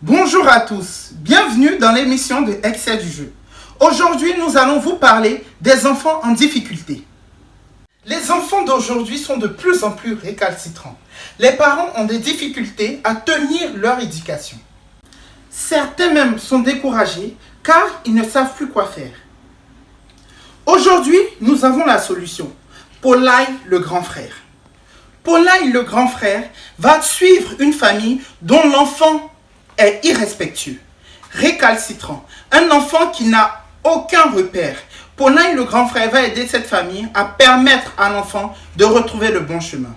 Bonjour à tous, bienvenue dans l'émission de Excès du jeu. Aujourd'hui, nous allons vous parler des enfants en difficulté. Les enfants d'aujourd'hui sont de plus en plus récalcitrants. Les parents ont des difficultés à tenir leur éducation. Certains même sont découragés car ils ne savent plus quoi faire. Aujourd'hui, nous avons la solution. Polai, le grand frère. Polai, le grand frère, va suivre une famille dont l'enfant est irrespectueux, récalcitrant, un enfant qui n'a aucun repère. Polai, le grand frère, va aider cette famille à permettre à l'enfant de retrouver le bon chemin.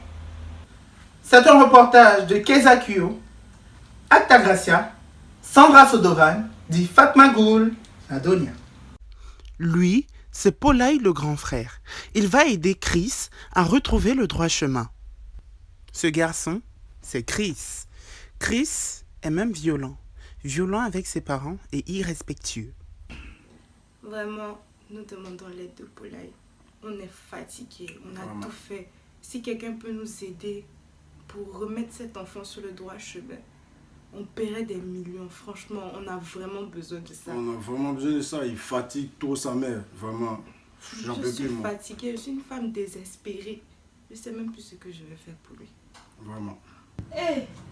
C'est un reportage de Keza Kuyo, Acta Gracia, Sandra Sodovan, dit Fatma Goul, Adonia. Lui, c'est Polai, le grand frère. Il va aider Chris à retrouver le droit chemin. Ce garçon, c'est Chris. Chris est même violent. Violent avec ses parents et irrespectueux. Vraiment, nous demandons l'aide de Polai. On est fatigué, on a tout fait. Si quelqu'un peut nous aider pour remettre cet enfant sur le droit chemin, on paierait des millions. Franchement, on a vraiment besoin de ça. On a vraiment besoin de ça. Il fatigue trop sa mère. Vraiment. J'en peux plus, moi. Je suis fatiguée, je suis une femme désespérée. Je ne sais même plus ce que je vais faire pour lui. Vraiment.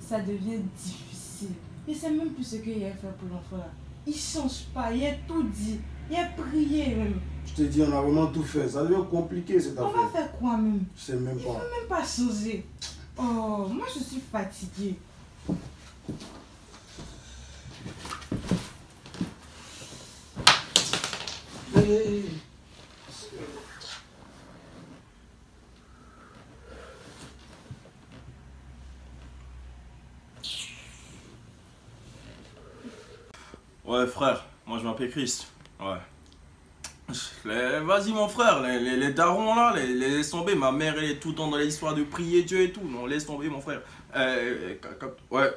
Ça devient difficile. Je ne sais même plus ce qu'il a fait pour l'enfant là. Il ne change pas, il a tout dit. Il a prié même. Je te dis, on a vraiment tout fait. Ça devient compliqué cette affaire. On va faire quoi même? Je sais même pas. Il ne veut même pas changer. Oh, moi je suis fatiguée. Ouais frère, moi je m'appelle Chris. Ouais. Vas-y mon frère, les darons là, les laisse tomber. Ma mère elle est tout le temps dans l'histoire de prier Dieu et tout. Non, laisse tomber mon frère. Ouais.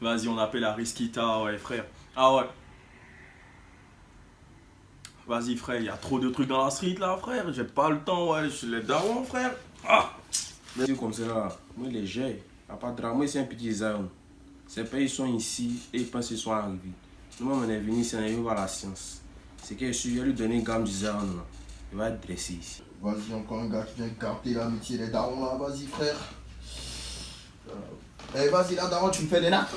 Vas-y, on appelle la Risquita, ouais frère. Ah ouais. Vas-y frère, il y a trop de trucs dans la street là frère. J'ai pas le temps, ouais. Je suis les darons frère. Ah. C'est comme ça là. Moi les j'ai. Y a pas de drame. Moi c'est un petit Zion. Ces pays sont ici et ils pensent qu'ils sont arrivés. Nous, on est venu ici, on est venu voir la science. C'est que je suis lui donner une gamme du Zion. Il va être dressé ici. Vas-y, encore un gars qui vient capter l'amitié des darons là, vas-y frère. Vas-y là, daron, tu me fais des nappes.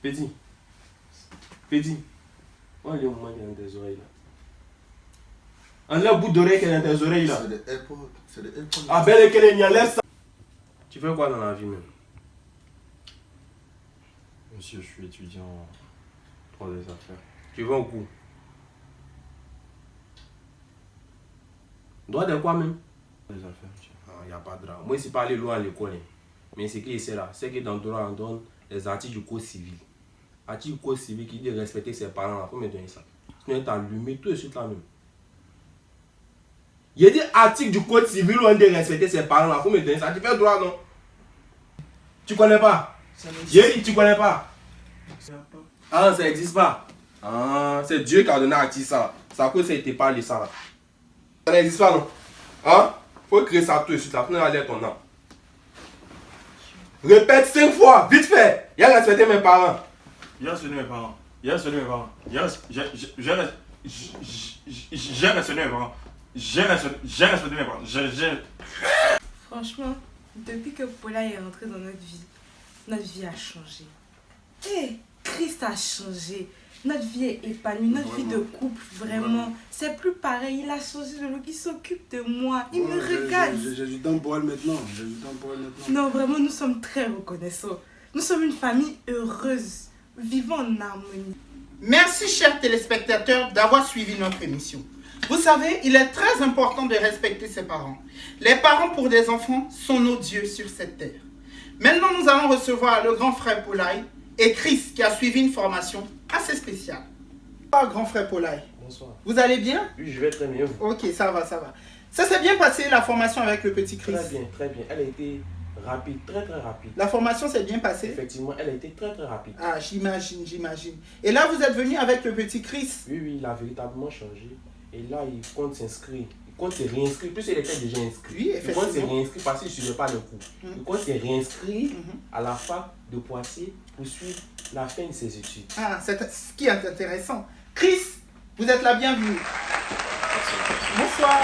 Petit. On est au moment dans tes oreilles là. Enlève le bout d'oreille qui est dans tes oreilles là. C'est des AirPods. Ah belle qu'elle est, enlève ça. Tu fais quoi dans la vie même? Monsieur, je suis étudiant en droit des affaires. Tu vas au cours? Droit de quoi même? Des affaires, monsieur. Il n'y a pas de drame. Moi, c'est pas aller loin à l'école. Mais ce qui est là, c'est que dans le droit, on donne les articles du code civil. Article du code civil qui dit respecter ses parents. Il faut me donner ça. Sinon, tu as allumé tout de suite là même. Il y a des articles du code civil où on dit respecter ses parents. Il faut me donner ça. Tu fais droit, non? Tu connais pas? J'ai dit, tu connais pas? Ah, ça n'existe pas. Ah, c'est Dieu qui a donné à qui ça. C'est à cause ça n'était pas les ça là. Ça n'existe pas, non? Hein? Faut créer ça tout de suite là. Faut aller ton nom. Répète 5 fois, vite fait. Il a respecté mes parents. J'ai respecté mes parents. J'ai respecté mes parents. J'ai respecté mes parents. J'ai respecté mes parents. Franchement, depuis que Polai est rentré dans notre vie a changé. Christ a changé. Notre vie est épanouie, notre vie de couple, vraiment. C'est plus pareil, il a changé de look, il s'occupe de moi, il me regarde. J'ai du temps pour elle maintenant. Non, vraiment, nous sommes très reconnaissants. Nous sommes une famille heureuse, vivant en harmonie. Merci chers téléspectateurs d'avoir suivi notre émission. Vous savez, il est très important de respecter ses parents. Les parents pour des enfants sont nos dieux sur cette terre. Maintenant, nous allons recevoir le grand frère Polai et Chris qui a suivi une formation assez spéciale. Bonsoir grand frère Polai. Bonsoir. Vous allez bien? Oui, je vais très bien. Ok, ça va. Ça s'est bien passé la formation avec le petit Chris? Très bien. Elle a été rapide, très rapide. La formation s'est bien passée? Effectivement, elle a été très rapide. Ah, j'imagine. Et là, vous êtes venu avec le petit Chris? Oui, il a véritablement changé. Et là, il compte s'inscrire. Il compte se réinscrit, plus il était déjà inscrit. Oui, Le compte se effectivement. réinscrit parce qu'il ne suivait pas le cours. Le compte se réinscrit à la fac de Poitiers pour suivre la fin de ses études. Ah, c'est ce qui est intéressant. Chris, vous êtes la bienvenue. Bonsoir.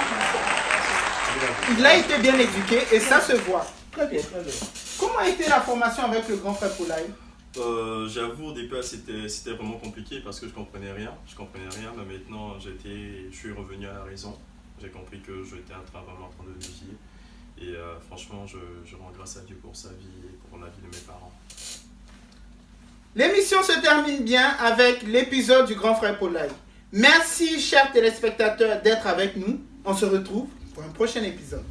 Il a été bien éduqué et ça se voit. Très bien, très bien. Comment a été la formation avec le grand frère Poulaï? J'avoue au départ c'était vraiment compliqué parce que je comprenais rien, mais maintenant je suis revenu à la raison, j'ai compris que j'étais vraiment en train de dévier et franchement je rends grâce à Dieu pour sa vie et pour la vie de mes parents. L'émission se termine bien avec l'épisode du grand frère Poulaï. Merci chers téléspectateurs d'être avec nous, on se retrouve pour un prochain épisode.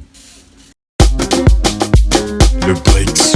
Le Brix.